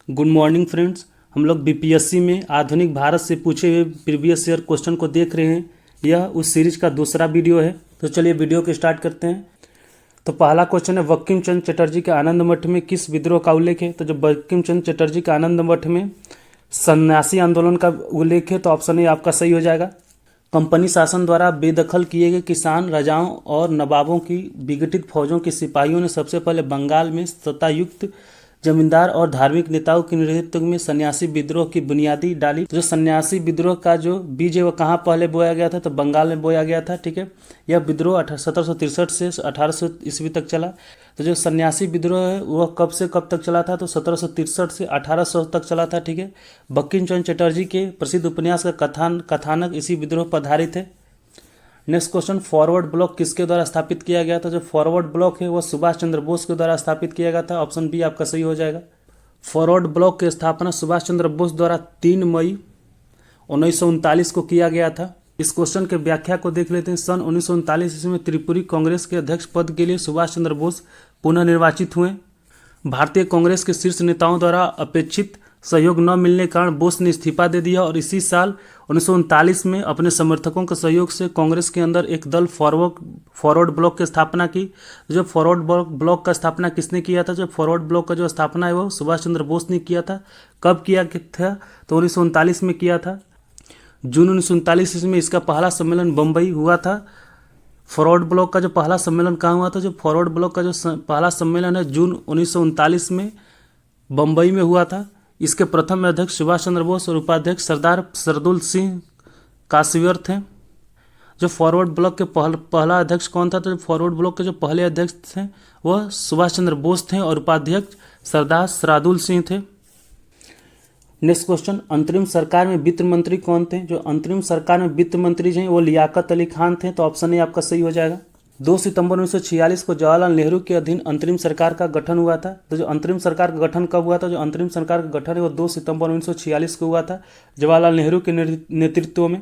Good morning friends. हम लोग BPSC में आधुनिक भारत से पूछे हुए प्रीवियस ईयर क्वेश्चन को देख रहे हैं। यह उस सीरीज का दूसरा वीडियो है। तो चलिए वीडियो को स्टार्ट करते हैं। तो पहला क्वेश्चन है, बंकिम चंद्र चटर्जी के आनंद मठ में किस विद्रोह का उल्लेख है? तो जब बंकिम चंद्र चटर्जी के आनंद मठ में सन्यासी आंदोलन का उल्लेख है, तो ऑप्शन ए आपका सही हो जाएगा। कंपनी शासन द्वारा बेदखल किए गए किसान राजाओं और नवाबों की विघटित फौजों के सिपाहियों ने सबसे पहले बंगाल में सत्तायुक्त जमींदार और धार्मिक नेताओं के नेतृत्व में सन्यासी विद्रोह की बुनियादी डाली। तो जो सन्यासी विद्रोह का जो बीज है वह कहाँ पहले बोया गया था? तो बंगाल में बोया गया था। ठीक है, यह विद्रोह 1763 से 1800 ईस्वी तक चला। तो जो सन्यासी विद्रोह है वह कब से कब तक चला था? तो 1763 से 1800 तक चला था। ठीक है, बंकिम चंद्र चटर्जी के प्रसिद्ध उपन्यास का कथानक इसी विद्रोह पर आधारित है। नेक्स्ट क्वेश्चन, फॉरवर्ड ब्लॉक किसके द्वारा स्थापित किया गया था? जो फॉरवर्ड ब्लॉक है वह सुभाष चंद्र बोस के द्वारा स्थापित किया गया था। ऑप्शन बी आपका सही हो जाएगा। फॉरवर्ड ब्लॉक की स्थापना सुभाष चंद्र बोस द्वारा 3 मई 1939 को किया गया था। इस क्वेश्चन के व्याख्या को देख लेते हैं। सन 1939 ईस्वी में त्रिपुरी कांग्रेस के अध्यक्ष पद के लिए सुभाष चंद्र बोस पुनः निर्वाचित हुए। भारतीय कांग्रेस के शीर्ष नेताओं द्वारा अपेक्षित सहयोग न मिलने के कारण बोस ने इस्तीफा दे दिया और इसी साल 1939 में अपने समर्थकों के सहयोग से कांग्रेस के अंदर एक दल फॉरवर्ड ब्लॉक की स्थापना की। जो फॉरवर्ड ब्लॉक का स्थापना किसने किया था? जो फॉरवर्ड ब्लॉक का जो स्थापना है वो सुभाष चंद्र बोस ने किया था। कब किया था? तो 1939 में किया था। जून 1939 ईस्वी में इसका पहला सम्मेलन बम्बई हुआ था। फॉरवर्ड ब्लॉक का जो पहला सम्मेलन कहाँ हुआ था? जो फॉरवर्ड ब्लॉक का जो पहला सम्मेलन है जून 1939 में बम्बई में हुआ था। इसके प्रथम अध्यक्ष सुभाष चंद्र बोस और उपाध्यक्ष सरदार सरदुल सिंह कासवियर थे। जो फॉरवर्ड ब्लॉक के पहला अध्यक्ष कौन था? तो फॉरवर्ड ब्लॉक के जो पहले अध्यक्ष थे वह सुभाष चंद्र बोस थे और उपाध्यक्ष सरदार सरादुल सिंह थे। नेक्स्ट क्वेश्चन, अंतरिम सरकार में वित्त मंत्री कौन थे? जो अंतरिम सरकार में वित्त मंत्री हैं वो लियाकत अली खान थे। तो ऑप्शन ए आपका सही हो जाएगा। 2 सितंबर 1946 को जवाहरलाल नेहरू के अधीन अंतरिम सरकार का गठन हुआ था। तो जो अंतरिम सरकार का गठन कब हुआ था? जो अंतरिम सरकार का गठन है वो 2 सितंबर 1946 को हुआ था जवाहरलाल नेहरू के नेतृत्व में।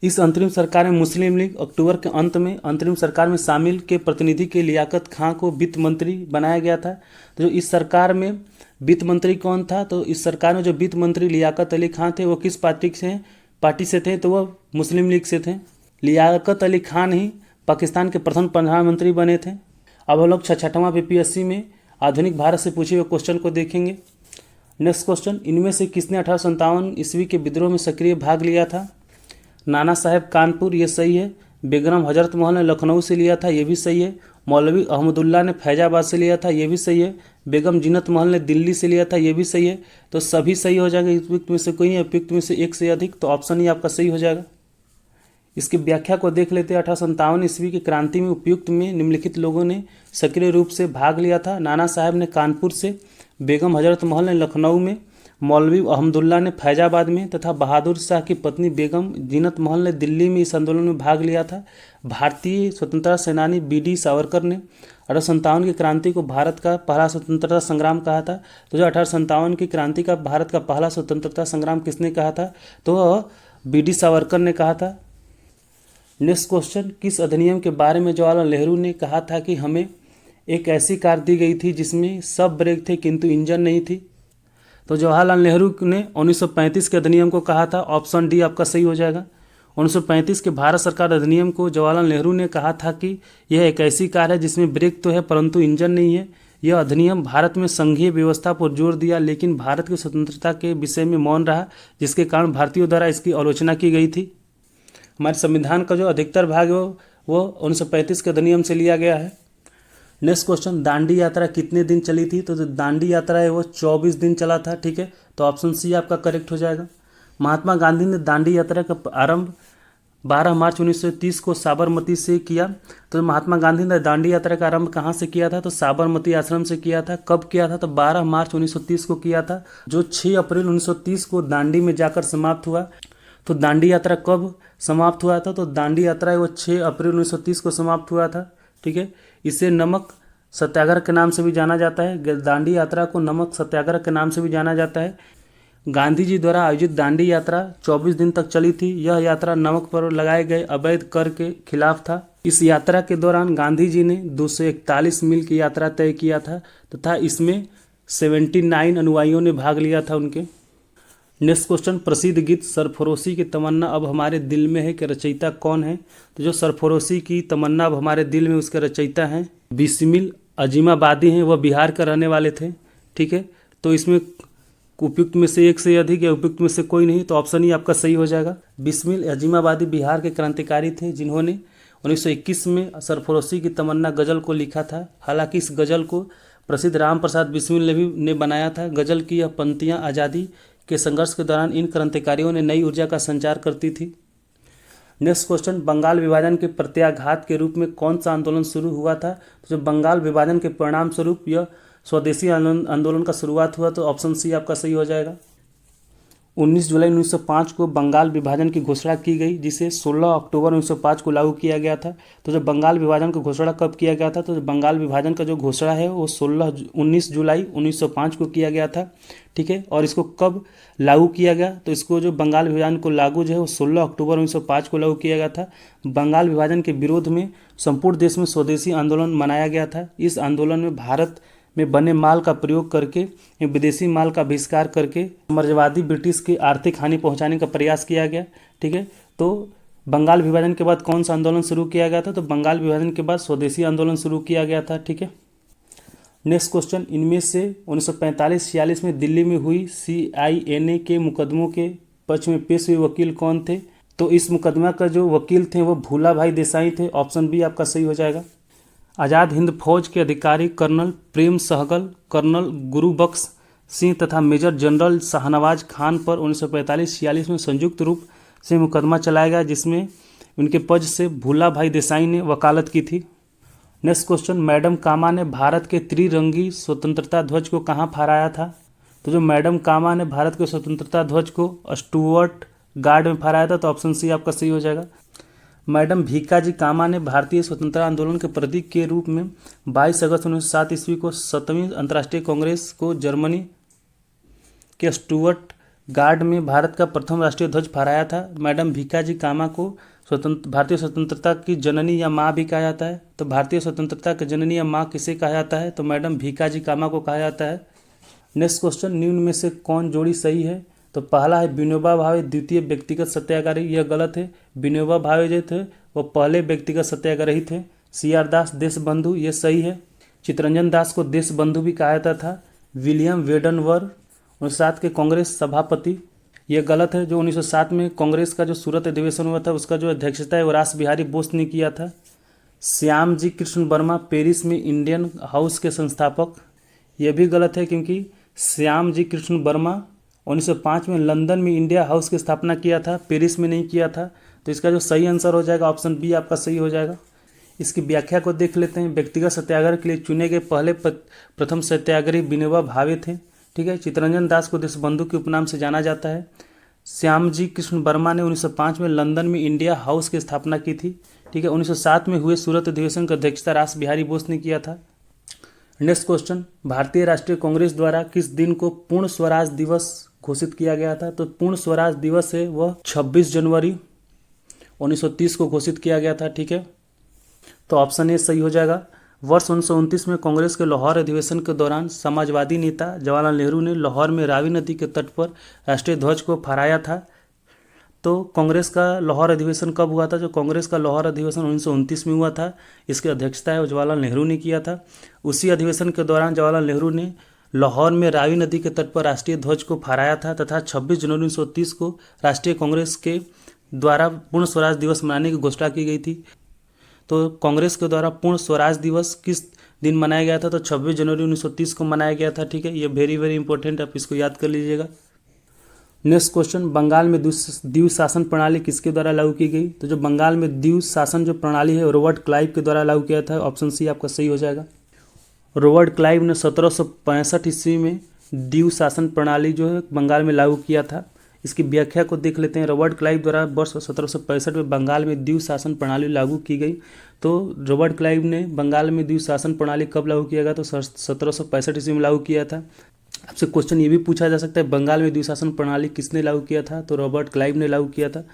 इस अंतरिम सरकार में मुस्लिम लीग अक्टूबर के अंत में अंतरिम सरकार में शामिल के प्रतिनिधि के लियाकत खां को वित्त मंत्री बनाया गया था। तो जो इस सरकार में वित्त मंत्री कौन था? तो इस सरकार में जो वित्त मंत्री लियाकत अली खां थे वो किस पार्टी से थे? तो वह मुस्लिम लीग से थे। लियाकत अली खान ही पाकिस्तान के प्रथम प्रधानमंत्री बने थे। अब हम लोग 66वां बीपीएससी में आधुनिक भारत से पूछे हुए क्वेश्चन को देखेंगे। नेक्स्ट क्वेश्चन, इनमें से किसने 1857 ईस्वी के विद्रोह में सक्रिय भाग लिया था? नाना साहेब कानपुर, ये सही है। बेगम हजरत महल ने लखनऊ से लिया था, ये भी सही है। मौलवी अहमदुल्ला ने फैजाबाद से लिया था, ये भी सही है। बेगम जीनत महल ने दिल्ली से लिया था, ये भी सही है। तो सभी सही हो जाएगा। उपयुक्त में से कोई है, उपयुक्त में से एक से अधिक, तो ऑप्शन ही आपका सही हो जाएगा। इसकी व्याख्या को देख लेते हैं। 1857 ईस्वी की क्रांति में उपयुक्त में निम्नलिखित लोगों ने सक्रिय रूप से भाग लिया था। नाना साहब ने कानपुर से, बेगम हजरत महल ने लखनऊ में, मौलवी अहमदुल्ला ने फैजाबाद में तथा बहादुर शाह की पत्नी बेगम जीनत महल ने दिल्ली में इस आंदोलन में भाग लिया था। भारतीय स्वतंत्रता सेनानी बी.डी. सावरकर ने 1857 की क्रांति को भारत का पहला स्वतंत्रता संग्राम कहा था। तो जो 1857 की क्रांति का भारत का पहला स्वतंत्रता संग्राम किसने कहा था? तो बी.डी. सावरकर ने कहा था। नेक्स्ट क्वेश्चन, किस अधिनियम के बारे में जवाहरलाल नेहरू ने कहा था कि हमें एक ऐसी कार दी गई थी जिसमें सब ब्रेक थे किंतु इंजन नहीं थी? तो जवाहरलाल नेहरू ने 1935 के अधिनियम को कहा था। ऑप्शन डी आपका सही हो जाएगा। 1935 के भारत सरकार अधिनियम को जवाहरलाल नेहरू ने कहा था कि यह एक ऐसी कार है जिसमें ब्रेक तो है परंतु इंजन नहीं है। यह अधिनियम भारत में संघीय व्यवस्था पर जोर दिया लेकिन भारत की स्वतंत्रता के विषय में मौन रहा, जिसके कारण भारतीयों द्वारा इसकी आलोचना की गई थी। हमारे संविधान का जो अधिकतर भाग है वो 1935 के अधिनियम से लिया गया है। नेक्स्ट क्वेश्चन, दांडी यात्रा कितने दिन चली थी? तो जो दांडी यात्रा है वो 24 दिन चला था। ठीक है, तो ऑप्शन सी आपका करेक्ट हो जाएगा। महात्मा गांधी ने दांडी यात्रा का आरंभ 12 मार्च 1930 को साबरमती से किया। तो महात्मा गांधी ने दांडी यात्रा का आरंभ कहाँ से किया था? तो साबरमती आश्रम से किया था। कब किया था? तो 12 मार्च 1930 को किया था, जो 6 अप्रैल 1930 को दांडी में जाकर समाप्त हुआ। तो दांडी यात्रा कब समाप्त हुआ था? तो दांडी यात्रा वो 6 अप्रैल 1930 को समाप्त हुआ था। ठीक है, इसे नमक सत्याग्रह के नाम से भी जाना जाता है। दांडी यात्रा को नमक सत्याग्रह के नाम से भी जाना जाता है। गांधी जी द्वारा आयोजित दांडी यात्रा 24 दिन तक चली थी। यह यात्रा नमक पर लगाए गए अवैध कर के खिलाफ था। इस यात्रा के दौरान गांधी जी ने 241 मील की यात्रा तय किया था तथा इसमें 79 अनुयायियों ने भाग लिया था उनके। नेक्स्ट क्वेश्चन, प्रसिद्ध गीत सरफरोशी की तमन्ना अब हमारे दिल में है के रचयिता कौन है? तो जो सरफरोशी की तमन्ना अब हमारे दिल में, उसके रचयिता हैं बिस्मिल अजीमाबादी हैं, वह बिहार का रहने वाले थे। ठीक है, तो इसमें उपयुक्त में से एक से अधिक या उपयुक्त में से कोई नहीं, तो ऑप्शन ही आपका सही हो जाएगा। बिस्मिल अजीमाबादी बिहार के क्रांतिकारी थे जिन्होंने 1921 में सरफरोशी की तमन्ना गज़ल को लिखा था। हालांकि इस गज़ल को प्रसिद्ध राम प्रसाद बिस्मिल ने बनाया था। गज़ल की यह पंक्तियाँ आज़ादी के संघर्ष के दौरान इन क्रांतिकारियों ने नई ऊर्जा का संचार करती थी। नेक्स्ट क्वेश्चन, बंगाल विभाजन के प्रत्याघात के रूप में कौन सा आंदोलन शुरू हुआ था? तो जब बंगाल विभाजन के परिणाम स्वरूप यह स्वदेशी आंदोलन का शुरुआत हुआ, तो ऑप्शन सी आपका सही हो जाएगा। 19 जुलाई 1905 को बंगाल विभाजन की घोषणा की गई, जिसे 16 अक्टूबर 1905 को लागू किया गया था। तो जब बंगाल विभाजन की घोषणा कब किया गया था? तो बंगाल विभाजन का जो घोषणा है वो 19 जुलाई 1905 को किया गया था। ठीक है, और इसको कब लागू किया गया? तो इसको जो बंगाल विभाजन को लागू जो है वो 16 अक्टूबर 1905 को लागू किया गया था। बंगाल विभाजन के विरोध में संपूर्ण देश में स्वदेशी आंदोलन मनाया गया था। इस आंदोलन में भारत में बने माल का प्रयोग करके विदेशी माल का बहिष्कार करके साम्राज्यवादी ब्रिटिश की आर्थिक हानि पहुंचाने का प्रयास किया गया। ठीक है, तो बंगाल विभाजन के बाद कौन सा आंदोलन शुरू किया गया था? तो बंगाल विभाजन के बाद स्वदेशी आंदोलन शुरू किया गया था। ठीक है, नेक्स्ट क्वेश्चन, इनमें से 1945-46 में दिल्ली में हुई CINA के मुकदमों के पक्ष में पेश हुए वकील कौन थे? तो इस मुकदमा का जो वकील थे वो भूला भाई देसाई थे। ऑप्शन बी आपका सही हो जाएगा। आज़ाद हिंद फौज के अधिकारी कर्नल प्रेम सहगल, कर्नल गुरुबख्श सिंह तथा मेजर जनरल शाहनवाज खान पर 1945-46 में संयुक्त रूप से मुकदमा चलाया गया, जिसमें उनके पक्ष से भूला भाई देसाई ने वकालत की थी। नेक्स्ट क्वेश्चन, मैडम कामा ने भारत के त्रिरंगी स्वतंत्रता ध्वज को कहाँ फहराया था? तो जो मैडम कामा ने भारत के स्वतंत्रता ध्वज को स्टुअर्ट गार्ड में फहराया था, तो ऑप्शन सी आपका सही हो जाएगा। मैडम भीकाजी कामा ने भारतीय स्वतंत्रता आंदोलन के प्रतीक के रूप में 22 अगस्त 1907 ईस्वी को 7वीं अंतर्राष्ट्रीय कांग्रेस को जर्मनी के स्टुअर्ट गार्ड में भारत का प्रथम राष्ट्रीय ध्वज फहराया था। मैडम भीकाजी कामा को भारतीय स्वतंत्रता की जननी या माँ भी कहा जाता है। तो भारतीय स्वतंत्रता की जननी या माँ किसे कहा जाता है? तो मैडम भीकाजी कामा को कहा जाता है। नेक्स्ट क्वेश्चन, निम्न में से कौन जोड़ी सही है? तो पहला है विनोबा भावे द्वितीय व्यक्तिगत सत्याग्रही, यह गलत है। विनोबा भावे जो थे वो पहले व्यक्तिगत सत्याग्रही थे। CR दास देशबंधु, ये सही है। चित्तरंजन दास को देशबंधु भी कहा जाता था। विलियम वेडनवर 1907 के कांग्रेस सभापति, ये गलत है। जो 1907 में कांग्रेस का जो सूरत अधिवेशन हुआ था उसका जो अध्यक्षता है वो रास बिहारी बोस ने किया था। श्याम जी कृष्ण वर्मा पेरिस में इंडियन हाउस के संस्थापक, ये भी गलत है क्योंकि श्याम जी कृष्ण वर्मा 1905 में लंदन में इंडिया हाउस की स्थापना किया था, पेरिस में नहीं किया था। तो इसका जो सही आंसर हो जाएगा ऑप्शन बी आपका सही हो जाएगा। इसकी व्याख्या को देख लेते हैं। व्यक्तिगत सत्याग्रह के लिए चुने गए पहले प्रथम सत्याग्रही विनोबा भावे थे। ठीक है, चित्तरंजन दास को देशबंधु के उपनाम से जाना जाता है। श्याम जी कृष्ण वर्मा ने 1905 में लंदन में इंडिया हाउस की स्थापना की थी। ठीक है, 1907 में हुए सूरत अधिवेशन की अध्यक्षता रास बिहारी बोस ने किया था। नेक्स्ट क्वेश्चन, भारतीय राष्ट्रीय कांग्रेस द्वारा किस दिन को पूर्ण स्वराज दिवस घोषित किया गया था? तो पूर्ण स्वराज दिवस है वह 26 जनवरी 1930 को घोषित किया गया था। ठीक है, तो ऑप्शन ए सही हो जाएगा। वर्ष 1929 में कांग्रेस के लाहौर अधिवेशन के दौरान समाजवादी नेता जवाहरलाल नेहरू ने लाहौर में रावी नदी के तट पर राष्ट्रीय ध्वज को फहराया था। तो कांग्रेस का लाहौर अधिवेशन कब हुआ था? जो कांग्रेस का लाहौर अधिवेशन 1929 में हुआ था। इसकी अध्यक्षता है वो जवाहरलाल नेहरू ने किया था। उसी अधिवेशन के दौरान जवाहरलाल नेहरू ने लाहौर में रावी नदी के तट पर राष्ट्रीय ध्वज को फहराया था तथा 26 जनवरी 1930 को राष्ट्रीय कांग्रेस के द्वारा पूर्ण स्वराज दिवस मनाने की घोषणा की गई थी। तो कांग्रेस के द्वारा पूर्ण स्वराज दिवस किस दिन मनाया गया था? तो 26 जनवरी 1930 को मनाया गया था। ठीक है, ये वेरी वेरी इंपॉर्टेंट, आप इसको याद कर लीजिएगा। नेक्स्ट क्वेश्चन, बंगाल में द्वीप शासन प्रणाली किसके द्वारा लागू की गई? तो जो बंगाल में द्वीप शासन जो प्रणाली है रॉबर्ट क्लाइव के द्वारा लागू किया था। ऑप्शन सी आपका सही हो जाएगा। रॉबर्ट क्लाइव ने 1765 ईस्वी में द्वीप शासन प्रणाली जो है बंगाल में लागू किया था। इसकी व्याख्या को देख लेते हैं। रॉबर्ट क्लाइव द्वारा वर्ष 1765 में बंगाल में द्वीप शासन प्रणाली लागू की गई। तो रॉबर्ट क्लाइव ने बंगाल में द्वीप शासन प्रणाली कब लागू किया गया? तो 1765 ईस्वी में लागू किया था। आपसे क्वेश्चन ये भी पूछा जा सकता है बंगाल में द्विशासन प्रणाली किसने लागू किया था? तो रॉबर्ट क्लाइव ने लागू किया था।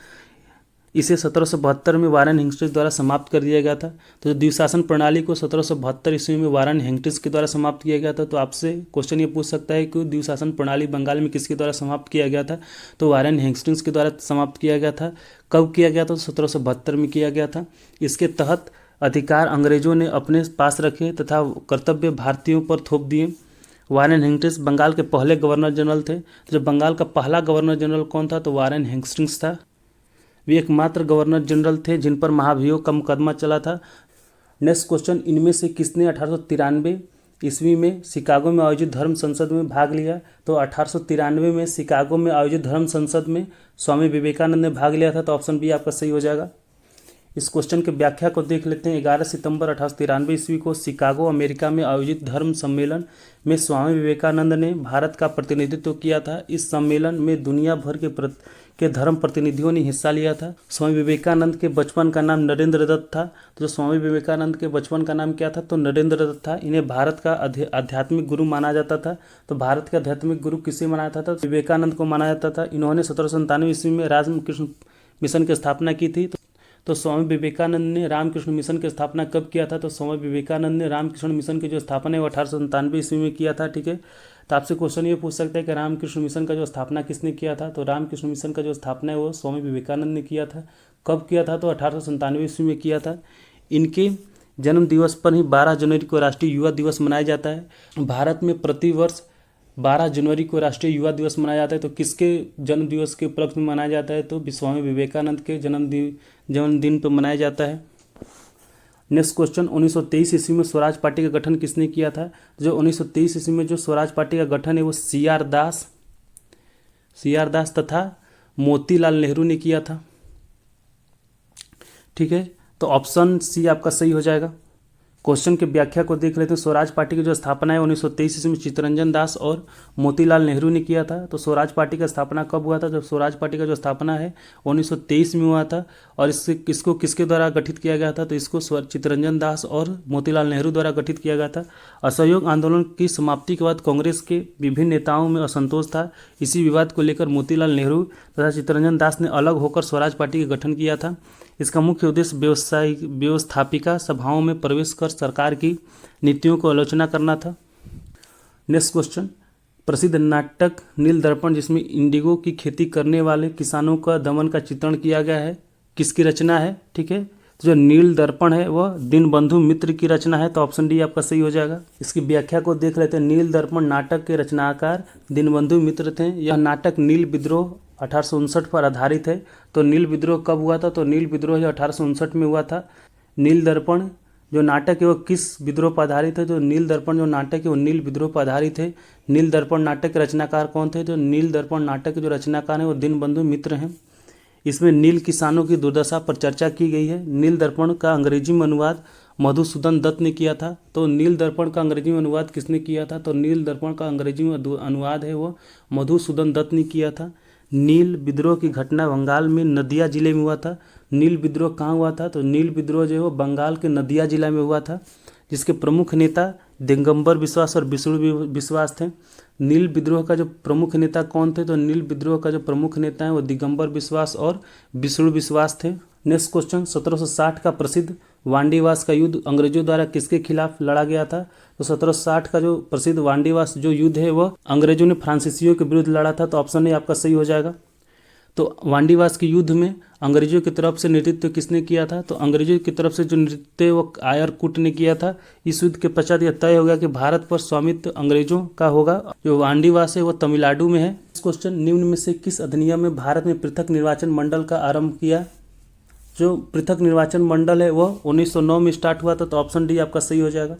इसे 1772 में वारेन हेस्टिंग्स द्वारा समाप्त कर दिया गया था। तो द्विशासन प्रणाली को 1772 ईस्वी में वारेन हेस्टिंग्स के द्वारा समाप्त किया गया था। तो आपसे क्वेश्चन ये पूछ सकता है कि द्विशासन प्रणाली बंगाल में किसके द्वारा समाप्त किया गया था, तो वारेन हेस्टिंग्स के द्वारा समाप्त किया गया था। कब किया गया था, तो 1772 में किया गया था। इसके तहत अधिकार अंग्रेजों ने अपने पास रखे तथा कर्तव्य भारतीयों पर थोप दिए। वारेन हेस्टिंग्स बंगाल के पहले गवर्नर जनरल थे। जो बंगाल का पहला गवर्नर जनरल कौन था, तो वारेन हेस्टिंग्स था। वे एकमात्र गवर्नर जनरल थे जिन पर महाभियोग का मुकदमा चला था। नेक्स्ट क्वेश्चन, इनमें से किसने 1893 ईस्वी में शिकागो में आयोजित धर्म संसद में भाग लिया, तो 1893 में शिकागो में आयोजित धर्म संसद में स्वामी विवेकानंद ने भाग लिया था। तो ऑप्शन बी आपका सही हो जाएगा। इस क्वेश्चन की व्याख्या को देख लेते हैं। 11 सितंबर 1893 ईस्वी को शिकागो अमेरिका में आयोजित धर्म सम्मेलन में स्वामी विवेकानंद ने भारत का प्रतिनिधित्व किया था। इस सम्मेलन में दुनिया भर के धर्म प्रतिनिधियों ने हिस्सा लिया था। स्वामी विवेकानंद के बचपन का नाम नरेंद्र दत्त था। तो जो स्वामी विवेकानंद के बचपन का नाम क्या था, तो नरेंद्र दत्त था। इन्हें भारत का आध्यात्मिक गुरु माना जाता था। तो भारत के आध्यात्मिक गुरु किसे माना जाता था, विवेकानंद को माना जाता था। इन्होंने 1797 ईस्वी में रामकृष्ण मिशन की स्थापना की थी। तो स्वामी विवेकानंद ने रामकृष्ण मिशन की स्थापना कब किया था, तो स्वामी विवेकानंद ने रामकृष्ण मिशन की जो स्थापना है वो 1897 ईस्वी में किया था। ठीक है, तो आपसे क्वेश्चन ये पूछ सकता है कि रामकृष्ण मिशन का जो स्थापना किसने किया था, तो रामकृष्ण मिशन का जो स्थापना है वो स्वामी विवेकानंद ने किया था। कब किया था, तो 1897 ईस्वी में किया था। इनके जन्म दिवस पर ही 12 जनवरी को राष्ट्रीय युवा दिवस मनाया जाता है। भारत में प्रतिवर्ष 12 जनवरी को राष्ट्रीय युवा दिवस मनाया जाता है। तो किसके जन्म दिवस के उपलक्ष्य में मनाया जाता है, तो स्वामी विवेकानंद के जन्मदिन पर मनाया जाता है। नेक्स्ट क्वेश्चन, 1923 ईस्वी में स्वराज पार्टी का गठन किसने किया था। जो 1923 ईस्वी में जो स्वराज पार्टी का गठन है वो सी आर दास तथा मोतीलाल नेहरू ने किया था। ठीक है, तो ऑप्शन सी आपका सही हो जाएगा। क्वेश्चन की व्याख्या को देख लेते हैं। स्वराज पार्टी की जो स्थापना है 1923 ईस्वी में चित्तरंजन दास और मोतीलाल नेहरू ने किया था। तो स्वराज पार्टी का स्थापना कब हुआ था, जब स्वराज पार्टी का जो स्थापना है 1923 में हुआ था। और इसको किसके द्वारा गठित किया गया था, तो इसको चित्तरंजन दास और मोतीलाल नेहरू द्वारा गठित किया गया था। असहयोग आंदोलन की समाप्ति के बाद कांग्रेस के विभिन्न नेताओं में असंतोष था। इसी विवाद को लेकर मोतीलाल नेहरू तथा चित्तरंजन दास ने अलग होकर स्वराज पार्टी का गठन किया था। इसका मुख्य उद्देश्य व्यवस्थापिका सभाओं में प्रवेश कर सरकार की नीतियों को आलोचना करना था। नेक्स्ट क्वेश्चन, प्रसिद्ध नाटक नील दर्पण जिसमें इंडिगो की खेती करने वाले किसानों का दमन का चित्रण किया गया है, किसकी रचना है। ठीक है, तो जो नील दर्पण है वह दीनबंधु मित्र की रचना है। तो ऑप्शन डी आपका सही हो जाएगा। इसकी व्याख्या को देख लेते हैं। नील दर्पण नाटक के रचनाकार दीनबंधु मित्र थे। यह नाटक नील विद्रोह 1859 पर आधारित है। तो नील विद्रोह कब हुआ था, तो नील विद्रोह 1859 में हुआ था। नील दर्पण जो नाटक है वो किस विद्रोह पर आधारित है, तो नील दर्पण जो नाटक है वो नील विद्रोह पर आधारित है। नील दर्पण नाटक के रचनाकार कौन थे, तो नील दर्पण नाटक के जो रचनाकार हैं वो दीनबंधु मित्र हैं। इसमें नील किसानों की दुर्दशा पर चर्चा की गई है। नील दर्पण का अंग्रेजी में अनुवाद मधुसूदन दत्त ने किया था। तो नील दर्पण का अंग्रेजी में अनुवाद किसने किया था, तो नील दर्पण का अंग्रेजी में अनुवाद है वो मधुसूदन दत्त ने किया था। नील विद्रोह की घटना बंगाल में नदिया जिले में हुआ था। नील विद्रोह कहाँ हुआ था, तो नील विद्रोह जो है वो बंगाल के नदिया जिला में हुआ था, जिसके प्रमुख नेता दिगंबर विश्वास और विष्णु विश्वास थे। नील विद्रोह का जो प्रमुख नेता कौन थे, तो नील विद्रोह का जो प्रमुख नेता है वो दिगंबर विश्वास और विष्णु विश्वास थे। नेक्स्ट क्वेश्चन, 1760 का प्रसिद्ध वांडीवास का युद्ध अंग्रेजों द्वारा किसके खिलाफ लड़ा गया था, तो 1760 का जो प्रसिद्ध वांडीवास जो युद्ध है वह अंग्रेजों ने फ्रांसीसियों के विरुद्ध लड़ा था। तो ऑप्शन ए आपका सही हो जाएगा। तो वांडीवास के युद्ध में अंग्रेजों की तरफ से नेतृत्व किसने किया था, तो अंग्रेजों की तरफ से जो नेतृत्व वो आयरकुट ने किया था। इस युद्ध के पश्चात यह तय हो गया कि भारत पर स्वामित्व अंग्रेजों का होगा। जो वांडीवास है वो तमिलनाडु में है। क्वेश्चन, निम्न में से किस अधिनियम में भारत में पृथक निर्वाचन मंडल का आरंभ किया। जो पृथक निर्वाचन मंडल है वह 1909 में स्टार्ट हुआ था। तो ऑप्शन डी आपका सही हो जाएगा।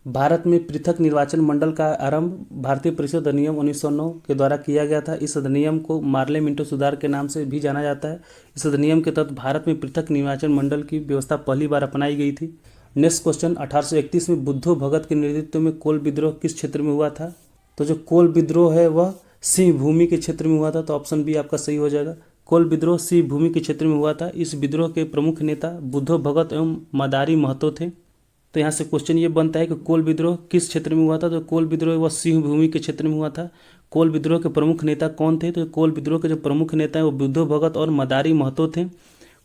भारत में पृथक निर्वाचन मंडल का आरंभ भारतीय परिषद अधिनियम 1909 के द्वारा किया गया था। इस अधिनियम को मार्ले मिंटो सुधार के नाम से भी जाना जाता है। इस अधिनियम के तहत भारत में पृथक निर्वाचन मंडल की व्यवस्था पहली बार अपनाई गई थी। नेक्स्ट क्वेश्चन, 1831 में बुद्धो भगत के नेतृत्व में कोल विद्रोह किस क्षेत्र में हुआ था, तो जो कोल विद्रोह है वह सिंह भूमि के क्षेत्र में हुआ था। तो ऑप्शन बी आपका सही हो जाएगा। कोल विद्रोह सिंह भूमि के क्षेत्र में हुआ था। इस विद्रोह के प्रमुख नेता बुद्धो भगत एवं मदारी महतो थे। तो यहाँ से क्वेश्चन ये बनता है कि कोल विद्रोह किस क्षेत्र में हुआ था, तो कोल विद्रोह वह सिंह भूमि के क्षेत्र में हुआ था। कोल विद्रोह के प्रमुख नेता कौन थे, तो कोल विद्रोह के जो प्रमुख नेता हैं वो बुद्धो भगत और मदारी महतो थे।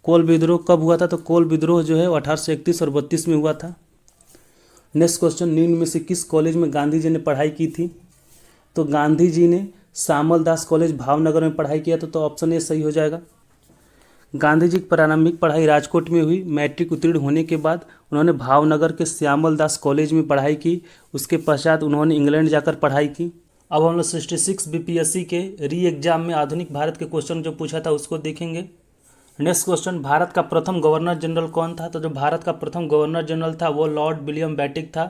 कोल विद्रोह कब हुआ था? तो कोल विद्रोह जो है वो 1831 और 32 में हुआ था। नेक्स्ट क्वेश्चन, निम्न में से किस कॉलेज में गांधी जी ने पढ़ाई की थी? तो गांधी जी ने श्यामल दास कॉलेज भावनगर में पढ़ाई किया था, तो ऑप्शन ए सही हो जाएगा। गांधी जी की प्रारंभिक पढ़ाई राजकोट में हुई। मैट्रिक उत्तीर्ण होने के बाद उन्होंने भावनगर के श्यामल दास कॉलेज में पढ़ाई की। उसके पश्चात उन्होंने इंग्लैंड जाकर पढ़ाई की। अब हम लोग 66 बीपीएससी के री एग्जाम में आधुनिक भारत के क्वेश्चन जो पूछा था उसको देखेंगे। नेक्स्ट क्वेश्चन, भारत का प्रथम गवर्नर जनरल कौन था? तो जो भारत का प्रथम गवर्नर जनरल था वो लॉर्ड विलियम बेंटिक था।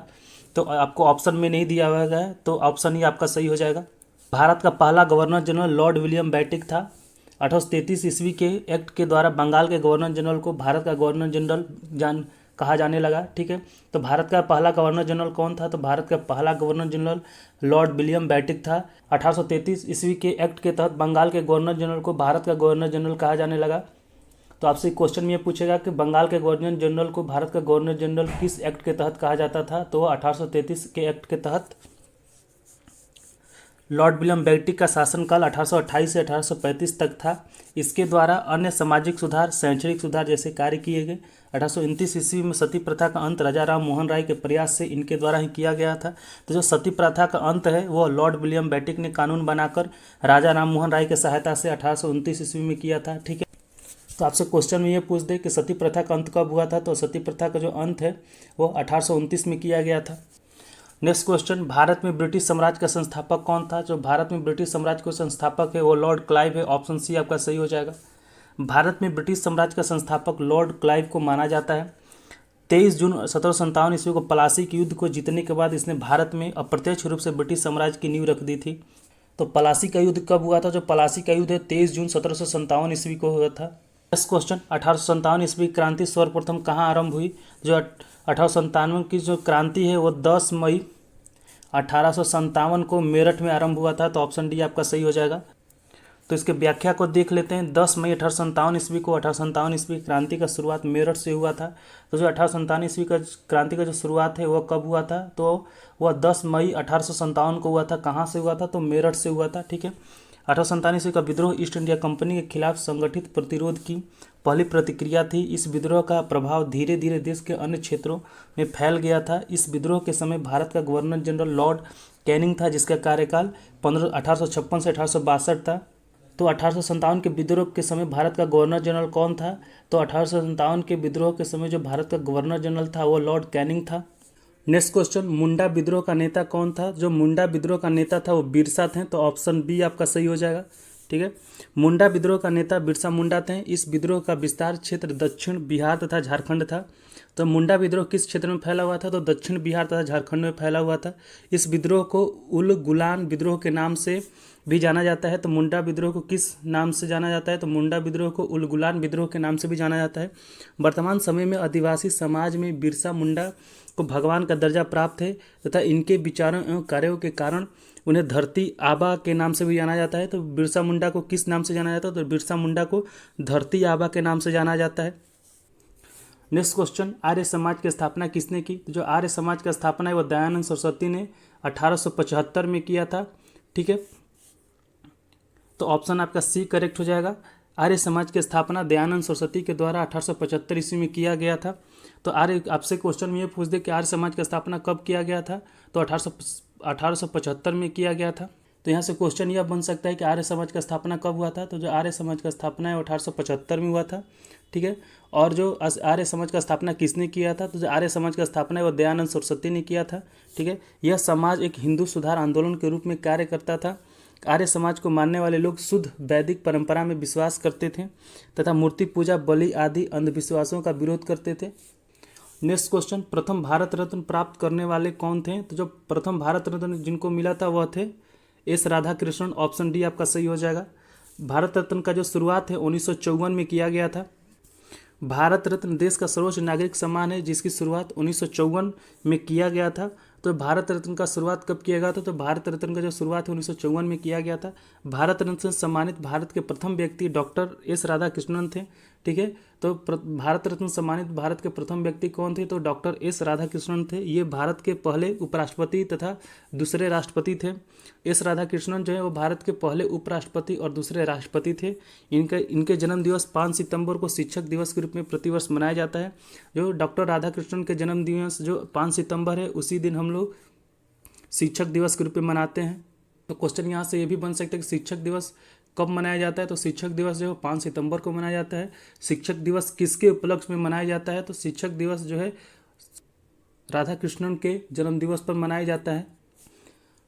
तो आपको ऑप्शन में नहीं दिया हुआ है, तो ऑप्शन ही आपका सही हो जाएगा। भारत का पहला governor general Lord William Bentinck था। 1833 ईस्वी के एक्ट के द्वारा बंगाल के गवर्नर जनरल को भारत का गवर्नर जनरल कहा जाने लगा। ठीक है, तो भारत का पहला गवर्नर जनरल कौन था? तो भारत का पहला governor general Lord William Bentinck था। 1833 ईस्वी के एक्ट के तहत बंगाल के गवर्नर जनरल को भारत का गवर्नर जनरल कहा जाने लगा। तो आपसे क्वेश्चन में ये पूछेगा कि बंगाल के गवर्नर जनरल को भारत का गवर्नर जनरल किस एक्ट के तहत कहा जाता था? तो 1833 के एक्ट के तहत। लॉर्ड विलियम बेंटिक का शासनकाल 1828 से 1835 तक था। इसके द्वारा अन्य सामाजिक सुधार, शैक्षणिक सुधार जैसे कार्य किए गए। 1829 ईस्वी में सती प्रथा का अंत राजा राम मोहन राय के प्रयास से इनके द्वारा ही किया गया था। तो जो सती प्रथा का अंत है वो लॉर्ड विलियम बेंटिक ने कानून बनाकर राजा राम मोहन राय की सहायता से 1829 ईस्वी में किया था। ठीक है, तो आपसे क्वेश्चन में ये पूछ दे कि सती प्रथा का अंत कब हुआ था? तो सती प्रथा का जो अंत है वो 1829 में किया गया था। नेक्स्ट क्वेश्चन, भारत में ब्रिटिश साम्राज्य का संस्थापक कौन था? जो भारत में ब्रिटिश साम्राज्य का संस्थापक है वो लॉर्ड क्लाइव है। ऑप्शन सी आपका सही हो जाएगा। भारत में ब्रिटिश साम्राज्य का संस्थापक लॉर्ड क्लाइव को माना जाता है। 23 जून 1757 ईस्वी को प्लासी के युद्ध को जीतने के बाद इसने भारत में अप्रत्यक्ष रूप से ब्रिटिश साम्राज्य की नींव रख दी थी। तो प्लासी का युद्ध कब हुआ था? जो प्लासी का युद्ध है 23 जून 1757 ईस्वी को हुआ था। नेक्स्ट क्वेश्चन, 1857 ईस्वी क्रांति सर्वप्रथम कहाँ आरंभ हुई? जो 1857 की जो क्रांति है वो 10 मई 1857 को मेरठ में आरंभ हुआ था। तो ऑप्शन डी आपका सही हो जाएगा। तो इसके व्याख्या को देख लेते हैं। 10 मई 1857 ईस्वी को 1857 ईस्वी क्रांति का शुरुआत मेरठ से हुआ था। तो जो 1857 ईस्वी का क्रांति का जो शुरुआत है वह कब हुआ था? तो वह 10 मई 1857 को हुआ था। कहाँ से हुआ था? तो मेरठ से हुआ था। ठीक है, 1857 ईस्वी का विद्रोह ईस्ट इंडिया कंपनी के खिलाफ संगठित प्रतिरोध की पहली प्रतिक्रिया थी। इस विद्रोह का प्रभाव धीरे धीरे देश के अन्य क्षेत्रों में फैल गया था। इस विद्रोह के समय भारत का गवर्नर जनरल लॉर्ड कैनिंग था, जिसका कार्यकाल 1856 से 1862 था। तो 1857 के विद्रोह के समय भारत का गवर्नर जनरल कौन था? तो 1857 के विद्रोह के समय जो भारत का गवर्नर जनरल था वो लॉर्ड कैनिंग था। नेक्स्ट क्वेश्चन, मुंडा विद्रोह का नेता कौन था? जो मुंडा विद्रोह का नेता था वो बिरसा थे। तो ऑप्शन बी आपका सही हो जाएगा। ठीक है, मुंडा विद्रोह का नेता बिरसा मुंडा थे। इस विद्रोह का विस्तार क्षेत्र दक्षिण बिहार तथा झारखंड था। तो मुंडा विद्रोह किस क्षेत्र में फैला हुआ था? तो दक्षिण बिहार तथा झारखंड में फैला हुआ था। इस विद्रोह को उल गुलान विद्रोह के नाम से भी जाना जाता है। तो मुंडा विद्रोह को किस नाम से जाना जाता है? तो मुंडा विद्रोह को उल गुलान विद्रोह के नाम से भी जाना जाता है। वर्तमान समय में आदिवासी समाज में बिरसा मुंडा को भगवान का दर्जा प्राप्त है तथा इनके विचारों एवं कार्यों के कारण उन्हें धरती आबा के नाम से भी जाना जाता है। तो बिरसा मुंडा को किस नाम से जाना जाता है? तो बिरसा मुंडा को धरती आबा के नाम से जाना जाता है। नेक्स्ट क्वेश्चन, आर्य समाज की स्थापना किसने की? तो जो आर्य समाज का स्थापना है वो दयानंद सरस्वती ने 1875 में किया था। ठीक है, तो ऑप्शन आपका सी करेक्ट हो जाएगा। आर्य समाज की स्थापना दयानंद सरस्वती के द्वारा 1875 ईस्वी में किया गया था। तो आर्य आपसे क्वेश्चन में ये पूछ दे कि आर्य समाज की स्थापना कब किया गया था? तो 1875 में किया गया था। तो यहाँ से क्वेश्चन यह बन सकता है कि आर्य समाज का स्थापना कब हुआ था? तो जो आर्य समाज का स्थापना है 1875 में हुआ था। ठीक है, और जो आर्य समाज का स्थापना किसने किया था? तो जो आर्य समाज का स्थापना है वो दयानंद सरस्वती ने किया था। ठीक है, यह समाज एक हिंदू सुधार आंदोलन के रूप में कार्य करता था। आर्य समाज को मानने वाले लोग शुद्ध वैदिक परंपरा में विश्वास करते थे तथा मूर्ति पूजा, बलि आदि अंधविश्वासों का विरोध करते थे। नेक्स्ट क्वेश्चन, प्रथम भारत रत्न प्राप्त करने वाले कौन थे? तो जो प्रथम भारत रत्न जिनको मिला था वह थे एस राधाकृष्णन। ऑप्शन डी आपका सही हो जाएगा। भारत रत्न का जो शुरुआत है 1954 में किया गया था। भारत रत्न देश का सर्वोच्च नागरिक सम्मान है जिसकी शुरुआत 1954 में किया गया था। तो भारत रत्न का शुरुआत कब किया गया था? तो भारत रत्न का जो शुरुआत है 1954 में किया गया था। भारत रत्न से सम्मानित भारत के प्रथम व्यक्ति डॉक्टर एस राधाकृष्णन थे। ठीक है। तो भारत रत्न सम्मानित भारत के प्रथम व्यक्ति कौन थे? तो डॉक्टर एस राधाकृष्णन थे। ये भारत के पहले उपराष्ट्रपति तथा दूसरे राष्ट्रपति थे। एस राधाकृष्णन जो है वो भारत के पहले उपराष्ट्रपति और दूसरे राष्ट्रपति थे। इनके जन्म दिवस 5 सितंबर को शिक्षक दिवस के रूप में प्रतिवर्ष मनाया जाता है। जो डॉक्टर राधाकृष्णन के जन्म दिवस जो 5 सितंबर है, उसी दिन हम लोग शिक्षक दिवस के रूप में मनाते हैं। तो क्वेश्चन यहाँ से ये भी बन सकता है कि शिक्षक दिवस कब मनाया जाता है? तो शिक्षक दिवस जो है 5 सितंबर को मनाया जाता है। शिक्षक दिवस किसके उपलक्ष्य में मनाया जाता है? तो शिक्षक दिवस जो है राधाकृष्णन के जन्म दिवस पर मनाया जाता है।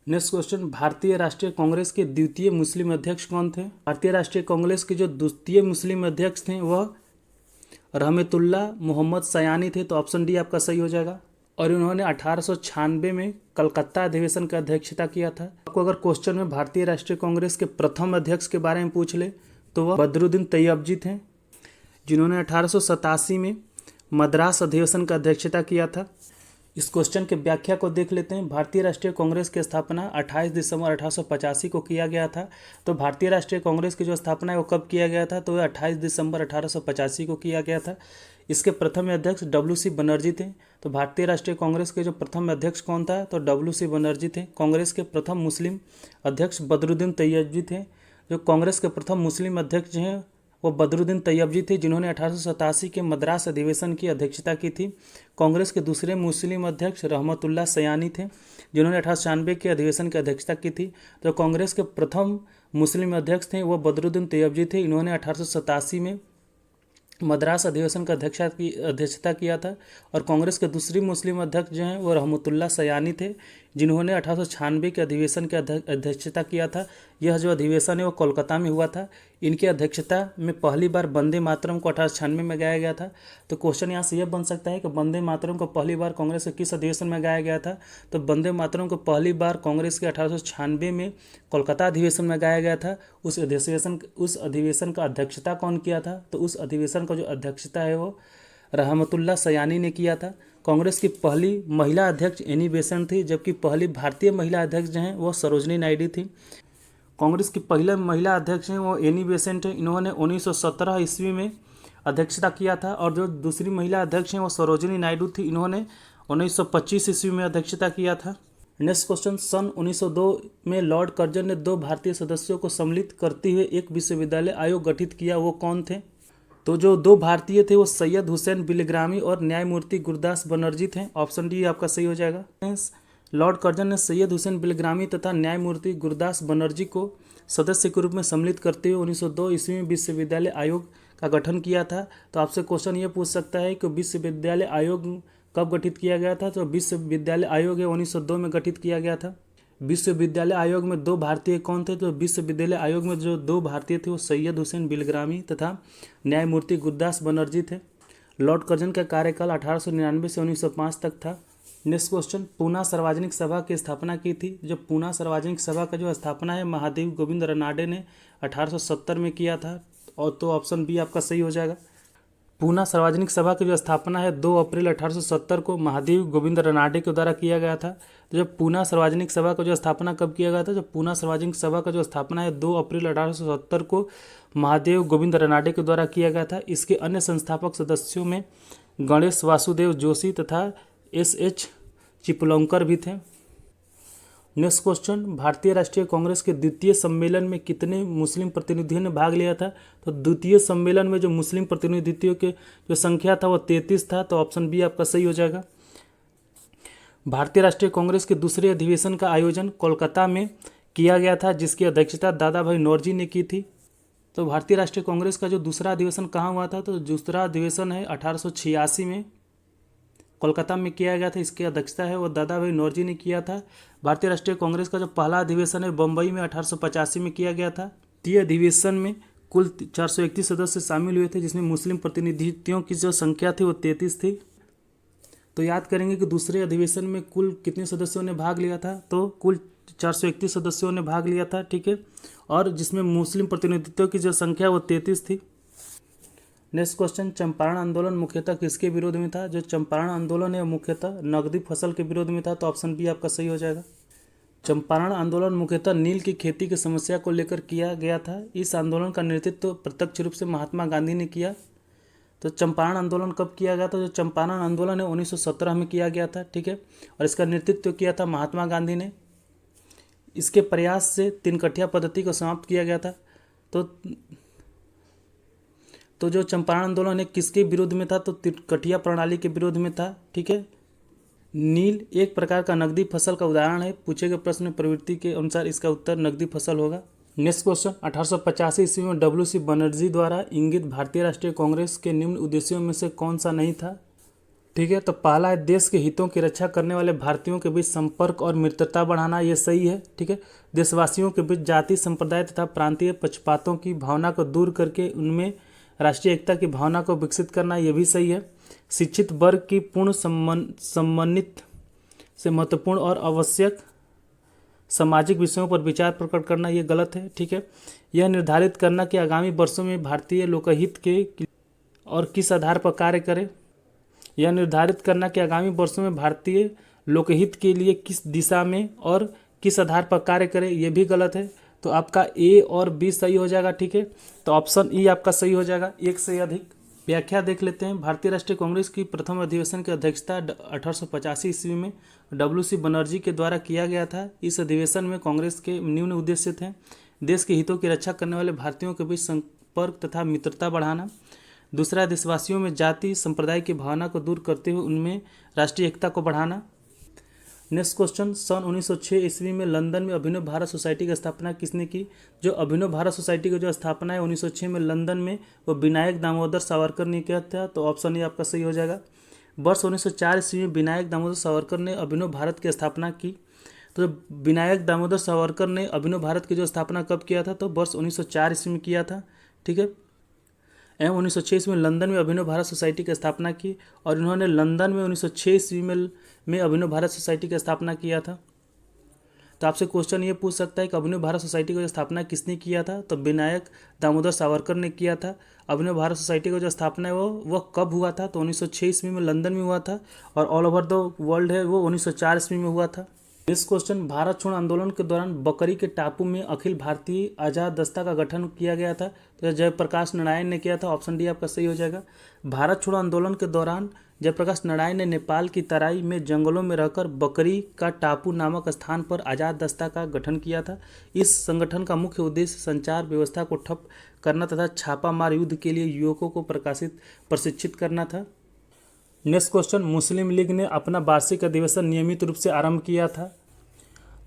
नेक्स्ट क्वेश्चन, भारतीय राष्ट्रीय कांग्रेस के द्वितीय मुस्लिम अध्यक्ष कौन थे? भारतीय राष्ट्रीय कांग्रेस के जो द्वितीय मुस्लिम अध्यक्ष थे वह रहमतुल्लाह मोहम्मद सयानी थे। तो ऑप्शन डी आपका सही हो जाएगा। और उन्होंने 1896 में कलकत्ता अधिवेशन की अध्यक्षता किया था। आपको अगर क्वेश्चन में भारतीय राष्ट्रीय कांग्रेस के प्रथम अध्यक्ष के बारे में पूछ ले तो वह बदरुद्दीन तैयबजी थे, जिन्होंने 1887 में मद्रास अधिवेशन की अध्यक्षता किया था। इस क्वेश्चन के व्याख्या को देख लेते हैं। भारतीय राष्ट्रीय कांग्रेस की स्थापना 28 दिसंबर 1885 को किया गया था। तो भारतीय राष्ट्रीय कांग्रेस की जो स्थापना है वो कब किया गया था? तो 28 दिसंबर 1885 को किया गया था। इसके प्रथम अध्यक्ष WC बनर्जी थे। तो भारतीय राष्ट्रीय कांग्रेस के जो प्रथम अध्यक्ष कौन था? तो WC बनर्जी थे। कांग्रेस के प्रथम मुस्लिम अध्यक्ष बदरुद्दीन तैयबजी थे। जो कांग्रेस के प्रथम मुस्लिम अध्यक्ष हैं वो बदरुद्दीन तैयबजी थे, जिन्होंने 1887 के मद्रास अधिवेशन की अध्यक्षता की थी। कांग्रेस के दूसरे मुस्लिम अध्यक्ष रहमतुल्लाह सयानी थे, जिन्होंने 1896 के अधिवेशन की अध्यक्षता की थी। तो कांग्रेस के प्रथम मुस्लिम अध्यक्ष थे वो बदरुद्दीन तैयबजी थे। इन्होंने 1887 में मद्रास अधिवेशन का अध्यक्षता किया था। और कांग्रेस के दूसरी मुस्लिम अध्यक्ष जो हैं वो रहमतुल्लाह सयानी थे, जिन्होंने 1896 के अधिवेशन की अध्यक्षता किया था। यह जो अधिवेशन है वो कोलकाता में हुआ था। इनकी अध्यक्षता में पहली बार वंदे मातरम को 1896 में गाया गया था। तो क्वेश्चन यहाँ से यह बन सकता है कि वंदे मातरम को पहली बार कांग्रेस के किस अधिवेशन में गाया गया था? तो वंदे मातरम को पहली बार कांग्रेस के 1896 में कोलकाता अधिवेशन में गाया गया था। उस अधिवेशन का अध्यक्षता कौन किया था? तो उस अधिवेशन का जो अध्यक्षता है वो रहमतुल्लाह सयानी ने किया था। कांग्रेस की पहली महिला अध्यक्ष एनी बेसेंट थी, जबकि पहली भारतीय महिला अध्यक्ष जो हैं वो सरोजनी नायडू थी। कांग्रेस की पहले महिला अध्यक्ष हैं वो एनी बेसेंट है। इन्होंने 1917 ईस्वी में अध्यक्षता किया था। और जो दूसरी महिला अध्यक्ष हैं वो सरोजनी नायडू थी। इन्होंने 1925 ईस्वी में अध्यक्षता किया था। नेक्स्ट क्वेश्चन, सन 1902 में लॉर्ड कर्जन ने 2 भारतीय सदस्यों को सम्मिलित करते हुए एक विश्वविद्यालय आयोग गठित किया, वो कौन थे? तो जो 2 भारतीय थे वो सैयद हुसैन बिलग्रामी और न्यायमूर्ति गुरदास बनर्जी थे। ऑप्शन डी आपका सही हो जाएगा। लॉर्ड कर्जन ने सैयद हुसैन बिलग्रामी तथा न्यायमूर्ति गुरदास बनर्जी को सदस्य के रूप में सम्मिलित करते हुए 1902 ईस्वी में विश्वविद्यालय आयोग का गठन किया था। तो आपसे क्वेश्चन ये पूछ सकता है कि विश्वविद्यालय आयोग कब गठित किया गया था? तो विश्वविद्यालय आयोग है 1902 में गठित किया गया था। विश्वविद्यालय आयोग में 2 भारतीय कौन थे? तो विश्वविद्यालय आयोग में जो 2 भारतीय थे वो सैयद हुसैन बिलग्रामी तथा न्यायमूर्ति गुरदास बनर्जी थे। लॉर्ड कर्जन का कार्यकाल 1899 से 1905 तक था। नेक्स्ट क्वेश्चन, पूना सार्वजनिक सभा की स्थापना की थी। जो पूना सार्वजनिक सभा का जो स्थापना है महादेव गोविंद रनाडे ने 1870 में किया था। और तो ऑप्शन बी आपका सही हो जाएगा। पूना सार्वजनिक सभा की जो स्थापना है 2 अप्रैल 1870 को महादेव गोविंद रनाडे के द्वारा किया गया था। तो जब पूना सार्वजनिक सभा का जो स्थापना कब किया गया था? जब पूना सार्वजनिक सभा का जो स्थापना है 2 अप्रैल 1870 को महादेव गोविंद रनाडे के द्वारा किया गया था। इसके अन्य संस्थापक सदस्यों में गणेश वासुदेव जोशी तथा SH चिपलंकर भी थे। नेक्स्ट क्वेश्चन, भारतीय राष्ट्रीय कांग्रेस के द्वितीय सम्मेलन में कितने मुस्लिम प्रतिनिधियों ने भाग लिया था? तो द्वितीय सम्मेलन में जो मुस्लिम प्रतिनिधियों के जो संख्या था वो 33 था। तो ऑप्शन बी आपका सही हो जाएगा। भारतीय राष्ट्रीय कांग्रेस के दूसरे अधिवेशन का आयोजन कोलकाता में किया गया था, जिसकी अध्यक्षता दादा भाई नौरोजी ने की थी। तो भारतीय राष्ट्रीय कांग्रेस का जो दूसरा अधिवेशन कहाँ हुआ था? तो दूसरा अधिवेशन है 1886 में कोलकाता में किया गया था। इसकी अध्यक्षता है वो दादा भाई नौरोजी ने किया था। भारतीय राष्ट्रीय कांग्रेस का जो पहला अधिवेशन है बम्बई में 1885 में किया गया था। ये अधिवेशन में कुल 431 सदस्य शामिल हुए थे, जिसमें मुस्लिम प्रतिनिधियों की जो संख्या थी वो 33 थी। तो याद करेंगे कि दूसरे अधिवेशन में कुल कितने सदस्यों ने भाग लिया था? तो कुल 431 सदस्यों ने भाग लिया था, ठीक है। और जिसमें मुस्लिम प्रतिनिधित्व की जो संख्या वो 33 थी। नेक्स्ट क्वेश्चन, चंपारण आंदोलन मुख्यतः किसके विरोध में था? जो चंपारण आंदोलन है मुख्यतः नकदी फसल के विरोध में था। तो ऑप्शन बी आपका सही हो जाएगा। चंपारण आंदोलन मुख्यतः नील की खेती की समस्या को लेकर किया गया था। इस आंदोलन का नेतृत्व प्रत्यक्ष रूप से महात्मा गांधी ने किया। तो चंपारण आंदोलन कब किया गया था? जो चंपारण आंदोलन है 1917 में किया गया था, ठीक है। और इसका नेतृत्व किया था महात्मा गांधी ने। इसके प्रयास से तिनकठिया पद्धति को समाप्त किया गया था। तो जो चंपारण आंदोलन है किसके विरोध में था? तो तिनकठिया प्रणाली के विरोध में था, ठीक है। नील एक प्रकार का नकदी फसल का उदाहरण है। पूछे गए प्रश्न में प्रवृत्ति के अनुसार इसका उत्तर नकदी फसल होगा। नेक्स्ट क्वेश्चन, 1885 ईस्वी में W.C. बनर्जी द्वारा इंगित भारतीय राष्ट्रीय कांग्रेस के निम्न उद्देश्यों में से कौन सा नहीं था? ठीक है, तो पहला है देश के हितों की रक्षा करने वाले भारतीयों के बीच संपर्क और मित्रता बढ़ाना, ये सही है, ठीक है। देशवासियों के बीच जाति, संप्रदाय तथा प्रांतीय पक्षपातों की भावना को दूर करके उनमें राष्ट्रीय एकता की भावना को विकसित करना, ये भी सही है। शिक्षित वर्ग की पूर्ण सम्मानित से महत्वपूर्ण और आवश्यक सामाजिक विषयों पर विचार प्रकट करना, ये गलत है, ठीक है। यह निर्धारित करना कि आगामी वर्षों में भारतीय लोकहित के और किस आधार पर कार्य करें, यह निर्धारित करना कि आगामी वर्षों में भारतीय लोकहित के लिए किस दिशा में और किस आधार पर कार्य करें, यह भी गलत है। तो आपका ए और बी सही हो जाएगा, ठीक है। तो ऑप्शन ई आपका सही हो जाएगा, एक से अधिक। व्याख्या देख लेते हैं। भारतीय राष्ट्रीय कांग्रेस की प्रथम अधिवेशन की अध्यक्षता 1885 ईस्वी में W.C. बनर्जी के द्वारा किया गया था। इस अधिवेशन में कांग्रेस के निम्न उद्देश्य थे: देश के हितों की रक्षा करने वाले भारतीयों के बीच संपर्क तथा मित्रता बढ़ाना, दूसरा देशवासियों में जाति संप्रदाय की भावना को दूर करते हुए उनमें राष्ट्रीय एकता को बढ़ाना। नेक्स्ट क्वेश्चन, सन 1906 ईस्वी में लंदन में अभिनव भारत सोसाइटी की स्थापना किसने की? जो अभिनव भारत सोसाइटी की जो स्थापना है 1906 में लंदन में, वो विनायक दामोदर सावरकर ने किया था। तो ऑप्शन ए आपका सही हो जाएगा। वर्ष 1904 ईस्वी में विनायक दामोदर सावरकर ने अभिनव भारत की स्थापना की। तो विनायक दामोदर सावरकर ने अभिनव भारत की जो स्थापना कब किया था? तो वर्ष 1904 ईस्वी में किया था, ठीक है। एवं 1906 में लंदन में अभिनव भारत सोसाइटी की स्थापना की, और इन्होंने लंदन में 1906 ईस्वी में अभिनव भारत सोसाइटी की स्थापना किया था। तो आपसे क्वेश्चन ये पूछ सकता है कि अभिनव भारत सोसाइटी की स्थापना किसने किया था? तो विनायक दामोदर सावरकर ने किया था। अभिनव भारत सोसाइटी का जो स्थापना है वो कब हुआ था? तो 1906 ईस्वी में लंदन में हुआ था, और ऑल ओवर द वर्ल्ड है वो 1904 ईस्वी में हुआ था। नेक्स्ट क्वेश्चन, भारत छोड़ो आंदोलन के दौरान बकरी के टापू में अखिल भारतीय आजाद दस्ता का गठन किया गया था। तो जयप्रकाश नारायण ने किया था। ऑप्शन डी आपका सही हो जाएगा। भारत छोड़ो आंदोलन के दौरान जयप्रकाश नारायण ने नेपाल की तराई में जंगलों में रहकर बकरी का टापू नामक स्थान पर आजाद दस्ता का गठन किया था। इस संगठन का मुख्य उद्देश्य संचार व्यवस्था को ठप करना तथा छापामार युद्ध के लिए युवकों को प्रशिक्षित करना था। नेक्स्ट क्वेश्चन, मुस्लिम लीग ने अपना वार्षिक अधिवेशन नियमित रूप से आरंभ किया था।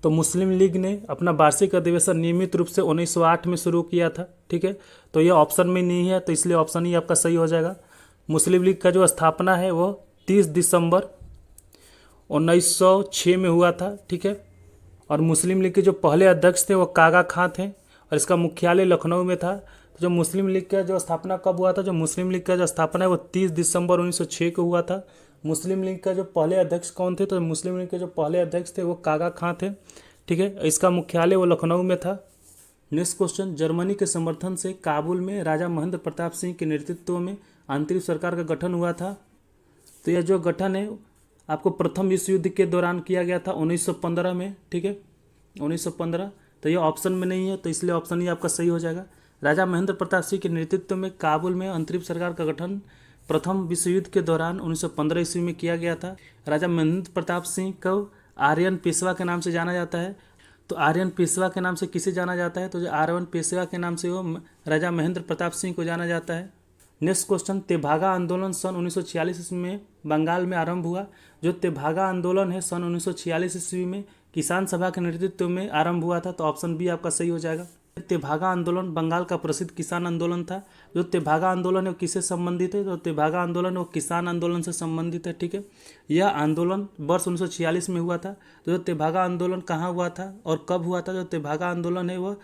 तो मुस्लिम लीग ने अपना वार्षिक अधिवेशन नियमित रूप से 1908 में शुरू किया था, ठीक है। तो ये ऑप्शन में नहीं है, तो इसलिए ऑप्शन ही आपका सही हो जाएगा। मुस्लिम लीग का जो स्थापना है वो 30 दिसंबर 1906 में हुआ था, ठीक है। और मुस्लिम लीग के जो पहले अध्यक्ष थे वो कागा खां थे, और इसका मुख्यालय लखनऊ में था। तो जो मुस्लिम लीग का जो स्थापना कब हुआ था? जो मुस्लिम लीग का जो स्थापना है वो 30 दिसंबर 1906 को हुआ था। मुस्लिम लीग का जो पहले अध्यक्ष कौन थे? तो मुस्लिम लीग के जो पहले अध्यक्ष थे वो कागा खां थे, ठीक है। इसका मुख्यालय वो लखनऊ में था। नेक्स्ट क्वेश्चन, जर्मनी के समर्थन से काबुल में राजा महेंद्र प्रताप सिंह के नेतृत्व में आंतरिक सरकार का गठन हुआ था। तो यह जो गठन है आपको प्रथम विश्व युद्ध के दौरान किया गया था 1915 में, ठीक है, 1915। तो यह ऑप्शन में नहीं है, तो इसलिए ऑप्शन ही आपका सही हो जाएगा। राजा महेंद्र प्रताप सिंह के नेतृत्व में काबुल में अंतरिम सरकार का गठन प्रथम विश्व युद्ध के दौरान 1915 ईस्वी में किया गया था। राजा महेंद्र प्रताप सिंह को आर्यन पेशवा के नाम से जाना जाता है। तो आर्यन पेशवा के नाम से किसे जाना जाता है? तो जो आर्यन पेशवा के नाम से वो राजा महेंद्र प्रताप सिंह को जाना जाता है। नेक्स्ट क्वेश्चन, तेभागा आंदोलन सन 1946 ईस्वी में बंगाल में आरंभ हुआ। जो तेभागा आंदोलन है सन 1946 ईस्वी में किसान सभा के नेतृत्व में आरंभ हुआ था। तो ऑप्शन बी आपका सही हो जाएगा। तेभागा आंदोलन बंगाल का प्रसिद्ध किसान आंदोलन था। जो तेभागा आंदोलन है वो किससे संबंधित है? तो तेभागा आंदोलन वो किसान आंदोलन से संबंधित है, ठीक है। यह आंदोलन वर्ष 1946 में हुआ था। तो जो तेभागा आंदोलन कहाँ हुआ था और कब हुआ था? जो तेभागा आंदोलन है वह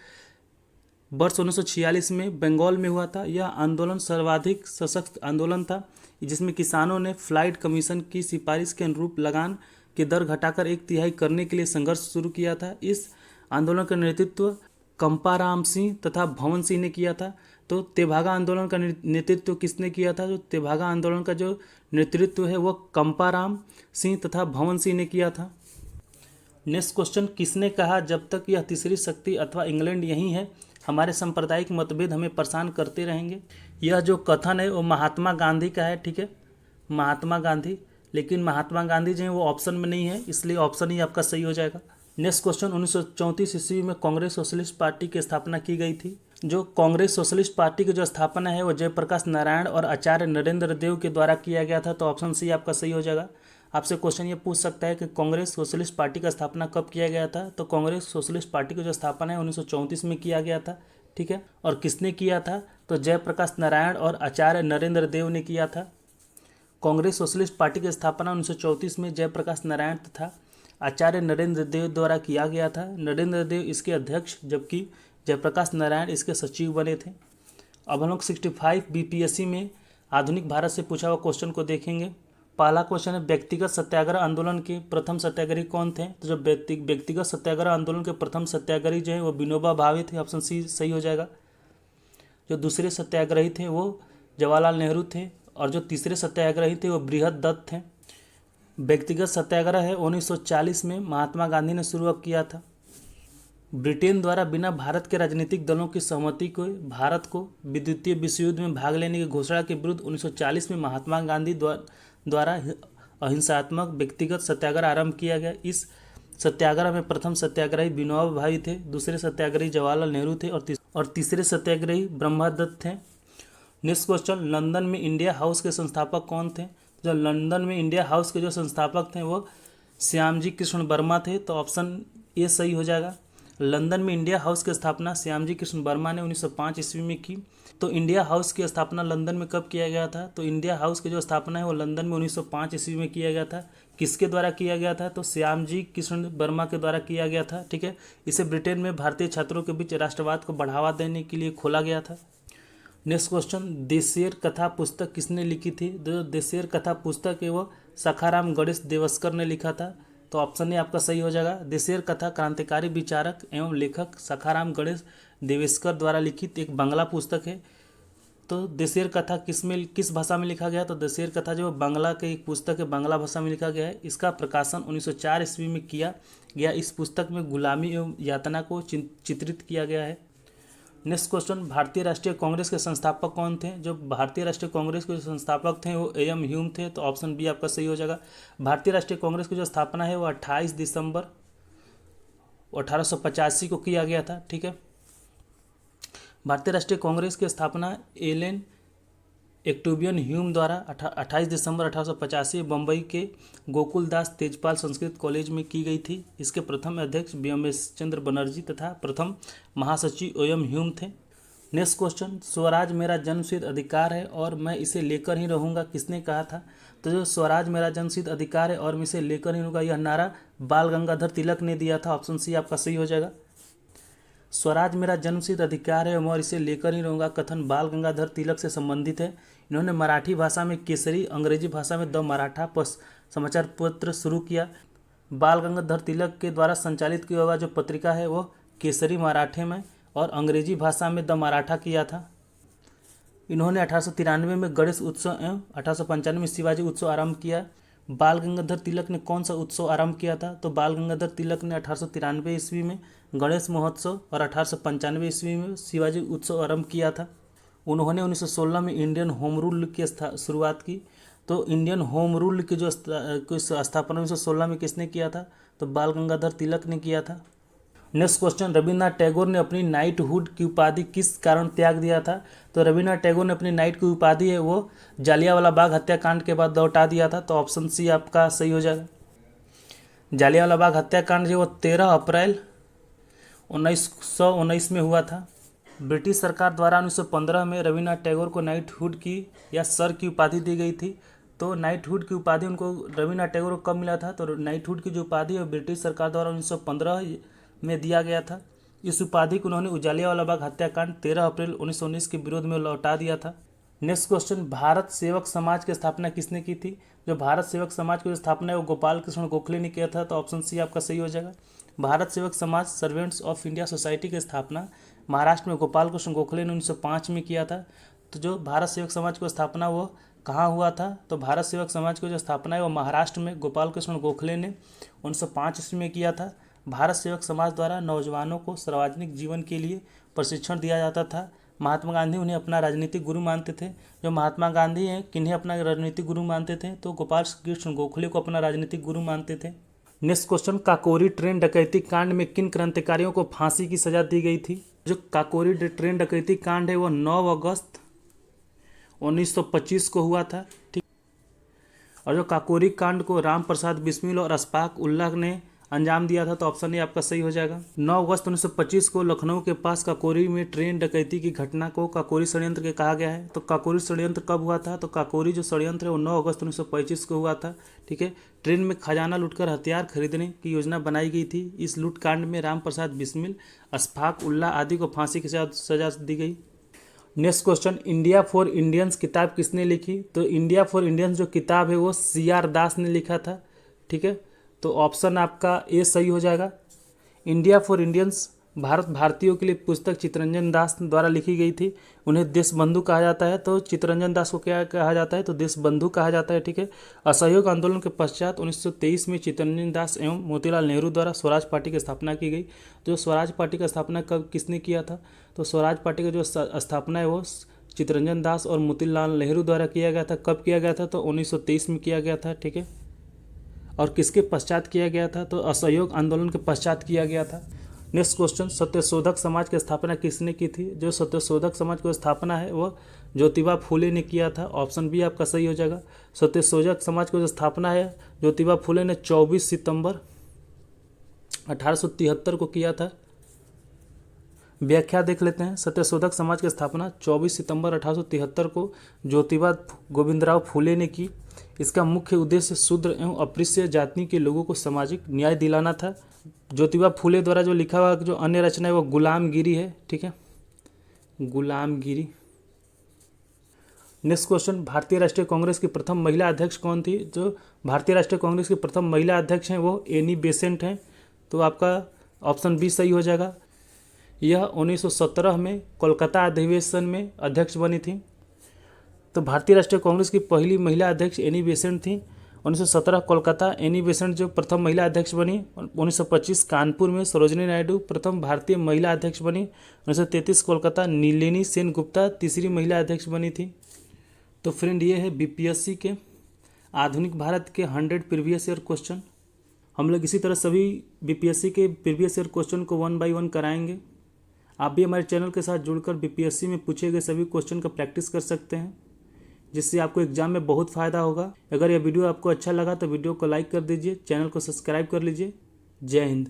वर्ष 1946 में बंगाल में हुआ था। यह आंदोलन सर्वाधिक सशक्त आंदोलन था, जिसमें किसानों ने फ्लाइट कमीशन की सिफारिश के अनुरूप लगान की दर घटाकर 1/3 करने के लिए संघर्ष शुरू किया था। इस आंदोलन का नेतृत्व कंपाराम सिंह तथा भवन सिंह ने किया था। तो तेभागा आंदोलन का नेतृत्व किसने किया था? जो तेभागा आंदोलन का जो नेतृत्व है वो कंपाराम सिंह तथा भवन सिंह ने किया था। नेक्स्ट क्वेश्चन, किसने कहा जब तक यह तीसरी शक्ति अथवा इंग्लैंड यहीं है हमारे सांप्रदायिक मतभेद हमें परेशान करते रहेंगे। यह जो कथन है वो महात्मा गांधी का है, ठीक है, महात्मा गांधी। लेकिन महात्मा गांधी जो है वो ऑप्शन में नहीं है, इसलिए ऑप्शन ही आपका सही हो जाएगा। नेक्स्ट क्वेश्चन, 1934 ईस्वी में कांग्रेस सोशलिस्ट पार्टी की स्थापना की गई थी। जो कांग्रेस सोशलिस्ट पार्टी की जो स्थापना है वो जयप्रकाश नारायण और आचार्य नरेंद्र देव के द्वारा किया गया था, तो ऑप्शन सी आपका सही हो जाएगा। आपसे क्वेश्चन ये पूछ सकता है कि कांग्रेस सोशलिस्ट पार्टी का स्थापना कब किया गया था, तो कांग्रेस सोशलिस्ट पार्टी की जो स्थापना है 1934 में किया गया था, ठीक है। और किसने किया था, तो जयप्रकाश नारायण और आचार्य नरेंद्र देव ने किया था। कांग्रेस सोशलिस्ट पार्टी की स्थापना 1934 में जयप्रकाश नारायण तथा आचार्य नरेंद्र देव द्वारा किया गया था। नरेंद्र देव इसके अध्यक्ष जबकि जयप्रकाश नारायण इसके सचिव बने थे। अब हम लोग 65 बीपीएससी में आधुनिक भारत से पूछा हुआ क्वेश्चन को देखेंगे। पहला क्वेश्चन है, व्यक्तिगत सत्याग्रह आंदोलन के प्रथम सत्याग्रही कौन थे, तो जो व्यक्तिगत सत्याग्रह आंदोलन के प्रथम सत्याग्रही जो है वो विनोबा भावे थे, ऑप्शन सी सही हो जाएगा। जो दूसरे सत्याग्रही थे वो जवाहरलाल नेहरू थे और जो तीसरे सत्याग्रही थे वो बृहद दत्त थे। व्यक्तिगत सत्याग्रह है 1940 में महात्मा गांधी ने शुरू किया था। ब्रिटेन द्वारा बिना भारत के राजनीतिक दलों की सहमति को भारत को द्वितीय विश्व युद्ध में भाग लेने की घोषणा के विरुद्ध 1940 में महात्मा गांधी द्वारा अहिंसात्मक व्यक्तिगत सत्याग्रह आरंभ किया गया। इस सत्याग्रह में प्रथम सत्याग्रही विनोबा भावे थे, दूसरे सत्याग्रही जवाहरलाल नेहरू थे और तीसरे सत्याग्रही ब्रह्मदत्त थे। नेक्स्ट क्वेश्चन, लंदन में इंडिया हाउस के संस्थापक कौन थे, जो लंदन में इंडिया हाउस के जो संस्थापक थे वो श्यामजी कृष्ण वर्मा थे, तो ऑप्शन ए सही हो जाएगा। लंदन में इंडिया हाउस की स्थापना श्यामजी कृष्ण वर्मा ने 1905 ईस्वी में की। तो इंडिया हाउस की स्थापना लंदन में कब किया गया था, तो इंडिया हाउस की जो स्थापना है वो लंदन में 1905 ईस्वी में किया गया था। किसके द्वारा किया गया था, तो श्यामजी कृष्ण वर्मा के द्वारा किया गया था, ठीक है। इसे ब्रिटेन में भारतीय छात्रों के बीच राष्ट्रवाद को बढ़ावा देने के लिए खोला गया था। नेक्स्ट क्वेश्चन, देशेर कथा पुस्तक किसने लिखी थी, जो देशेर कथा पुस्तक है वो सखाराम गणेश देवस्कर ने लिखा था, तो ऑप्शन ए आपका सही हो जाएगा। देशेर कथा क्रांतिकारी विचारक एवं लेखक सखाराम गणेश देवस्कर द्वारा लिखित एक बांग्ला पुस्तक है। तो देशेर कथा किस भाषा में लिखा गया, तो देशेर कथा जो बांग्ला की एक पुस्तक है, बांग्ला भाषा में लिखा गया है। इसका प्रकाशन 1904 ईस्वी में किया गया। इस पुस्तक में गुलामी एवं यातना को चित्रित किया गया है। नेक्स्ट क्वेश्चन, भारतीय राष्ट्रीय कांग्रेस के संस्थापक कौन थे, जो भारतीय राष्ट्रीय कांग्रेस के जो संस्थापक थे वो एम ह्यूम थे, तो ऑप्शन बी आपका सही हो जाएगा। भारतीय राष्ट्रीय कांग्रेस की जो स्थापना है वो 28 दिसंबर 1885 को किया गया था, ठीक है। भारतीय राष्ट्रीय कांग्रेस की स्थापना एलन एक्टोबियन ह्यूम द्वारा 28 दिसंबर 1885 बम्बई के गोकुलदास तेजपाल संस्कृत कॉलेज में की गई थी। इसके प्रथम अध्यक्ष बीएमएस चंद्र बनर्जी तथा प्रथम महासचिव एम ह्यूम थे। नेक्स्ट क्वेश्चन, स्वराज मेरा जन्मसिद्ध अधिकार है और मैं इसे लेकर ही रहूँगा, किसने कहा था, तो जो स्वराज मेरा जन्मसिद्ध अधिकार है और मैं इसे लेकर ही रहूँगा, यह नारा बाल गंगाधर तिलक ने दिया था, ऑप्शन सी आपका सही हो जाएगा। स्वराज मेरा जन्मसिद्ध अधिकार है और इसे लेकर ही रहूँगा कथन बाल गंगाधर तिलक से संबंधित है। इन्होंने मराठी भाषा में केसरी, अंग्रेजी भाषा में द मराठा समाचार पत्र शुरू किया। बाल गंगाधर तिलक के द्वारा संचालित किया हुआ जो पत्रिका है वो केसरी मराठे में और अंग्रेजी भाषा में द मराठा किया था। इन्होंने 1893 में गणेश उत्सव एवं 1895 में शिवाजी उत्सव आरंभ किया। बाल गंगाधर तिलक ने कौन सा उत्सव आरंभ किया था, तो बाल गंगाधर तिलक ने 1893 ईस्वी में गणेश महोत्सव और 1895 ईस्वी में शिवाजी उत्सव आरंभ किया था। उन्होंने 1916 में इंडियन होम रूल की शुरुआत की। तो इंडियन होम रूल की जो स्थापना 1916 में किसने किया था, तो बाल गंगाधर तिलक ने किया था। नेक्स्ट क्वेश्चन, रविन्द्रनाथ टैगोर ने अपनी नाइटहुड की उपाधि किस कारण त्याग दिया था, तो रविन्द्रनाथ टैगोर ने अपनी नाइट की उपाधि है वो जालियांवाला बाग हत्याकांड के बाद लौटा दिया था, तो ऑप्शन सी आपका सही हो जाएगा। जालियांवाला बाग हत्याकांड जो वो 13 अप्रैल 1919 में हुआ था। ब्रिटिश सरकार द्वारा 1915 में रविन्द्रनाथ टैगोर को नाइटहुड की या सर की उपाधि दी गई थी। तो नाइटहुड की उपाधि उनको रविन्द्रनाथ टैगोर को कब मिला था, तो नाइटहुड की जो उपाधि है ब्रिटिश सरकार द्वारा 1915 में दिया गया था। इस उपाधि को उन्होंने जालियांवाला बाग हत्याकांड 13 अप्रैल 1919 के विरोध में लौटा दिया था। नेक्स्ट क्वेश्चन, भारत सेवक समाज की स्थापना किसने की थी, जो भारत सेवक समाज की स्थापना है वो गोपाल कृष्ण गोखले ने किया था, तो ऑप्शन सी आपका सही हो जाएगा। भारत सेवक समाज सर्वेंट्स ऑफ इंडिया सोसाइटी की स्थापना महाराष्ट्र में गोपाल कृष्ण गोखले ने 1905 में किया था। तो जो भारत सेवक समाज की स्थापना वो कहाँ हुआ था, तो भारत सेवक समाज की जो स्थापना है वो महाराष्ट्र में गोपाल कृष्ण गोखले ने 1905 ईस्वी में किया था। भारत सेवक समाज द्वारा नौजवानों को सार्वजनिक जीवन के लिए प्रशिक्षण दिया जाता था। महात्मा गांधी उन्हें अपना राजनीतिक गुरु मानते थे। जो महात्मा गांधी हैं किन्हें अपना राजनीतिक गुरु मानते थे, तो गोपाल कृष्ण गोखले को अपना राजनीतिक गुरु मानते थे। नेक्स्ट क्वेश्चन, काकोरी ट्रेन डकैती कांड में किन क्रांतिकारियों को फांसी की सजा दी गई थी? जो काकोरी ट्रेन डकैती कांड है वो 9 अगस्त 1925 को हुआ था। ठीक, और जो काकोरी कांड को राम प्रसाद बिस्मिल और अशफाक उल्लाह ने अंजाम दिया था, तो ऑप्शन ए आपका सही हो जाएगा। 9 अगस्त 1925 को लखनऊ के पास काकोरी में ट्रेन डकैती की घटना को काकोरी षड्यंत्र के कहा गया है। तो काकोरी षड्यंत्र कब हुआ था? तो काकोरी जो षड्यंत्र है वो 9 अगस्त 1925 को हुआ था। ठीक है, ट्रेन में खजाना लूटकर हथियार खरीदने की योजना बनाई गई थी। इस लूटकांड में राम प्रसाद बिस्मिल, अशफाक उल्लाह आदि को फांसी की सजा दी गई। Next question, India for Indians किताब किसने लिखी? तो इंडिया फॉर इंडियंस जो किताब है वो CR दास ने लिखा था। ठीक है, तो ऑप्शन आपका ए सही हो जाएगा। इंडिया फॉर इंडियंस भारतीयों के लिए पुस्तक चित्तरंजन दास द्वारा लिखी गई थी। उन्हें देशबंधु कहा जाता है, तो चित्तरंजन दास को क्या कहा जाता है? तो देशबंधु कहा जाता है। ठीक है, असहयोग आंदोलन के पश्चात 1923 में चित्तरंजन दास एवं मोतीलाल नेहरू द्वारा स्वराज पार्टी की स्थापना की गई। जो स्वराज पार्टी का स्थापना कब किसने किया था? तो स्वराज पार्टी का जो स्थापना है वो चित्तरंजन दास और मोतीलाल नेहरू द्वारा किया गया था। कब किया गया था? तो 1923 में किया गया था। ठीक है, और किसके पश्चात किया गया था? तो असहयोग आंदोलन के पश्चात किया गया था। नेक्स्ट क्वेश्चन, सत्यशोधक समाज की स्थापना किसने की थी? जो सत्यशोधक समाज की स्थापना है वह ज्योतिबा फूले ने किया था। ऑप्शन बी आपका सही हो जाएगा। सत्यशोधक समाज की जो स्थापना है ज्योतिबा फूले ने 24 सितंबर 1873 को किया था। व्याख्या देख लेते हैं। सत्यशोधक समाज की स्थापना 24 सितंबर 1873 को ज्योतिबा गोविंदराव फूले ने की। इसका मुख्य उद्देश्य शूद्र एवं अस्पृश्य जाति के लोगों को सामाजिक न्याय दिलाना था। ज्योतिबा फूले द्वारा जो लिखा हुआ जो अन्य रचना है वो गुलामगिरी है। ठीक है, गुलामगिरी। नेक्स्ट क्वेश्चन, भारतीय राष्ट्रीय कांग्रेस की प्रथम महिला अध्यक्ष कौन थी? जो भारतीय राष्ट्रीय कांग्रेस की प्रथम महिला अध्यक्ष हैं वो एनी बेसेंट हैं। तो आपका ऑप्शन बी सही हो जाएगा। यह 1917 में कोलकाता अधिवेशन में अध्यक्ष बनी थी। तो भारतीय राष्ट्रीय कांग्रेस की पहली महिला अध्यक्ष एनी बेसेंट थी। 1917 कोलकाता एनी बेसेंट जो प्रथम महिला अध्यक्ष बनी। 1925 कानपुर में सरोजिनी नायडू प्रथम भारतीय महिला अध्यक्ष बनी। 1933 कोलकाता नीलिनी सेन गुप्ता तीसरी महिला अध्यक्ष बनी थी। तो फ्रेंड ये है BPSC के आधुनिक भारत के 100 प्रीवियस ईयर क्वेश्चन। हम लोग इसी तरह सभी BPSC के प्रीवियस ईयर क्वेश्चन को 1 बाय 1 कराएंगे। आप भी हमारे चैनल के साथ जुड़कर BPSC में पूछे गए सभी क्वेश्चन का प्रैक्टिस कर सकते हैं, जिससे आपको एग्जाम में बहुत फ़ायदा होगा। अगर यह वीडियो आपको अच्छा लगा तो वीडियो को लाइक कर दीजिए, चैनल को सब्सक्राइब कर लीजिए। जय हिंद।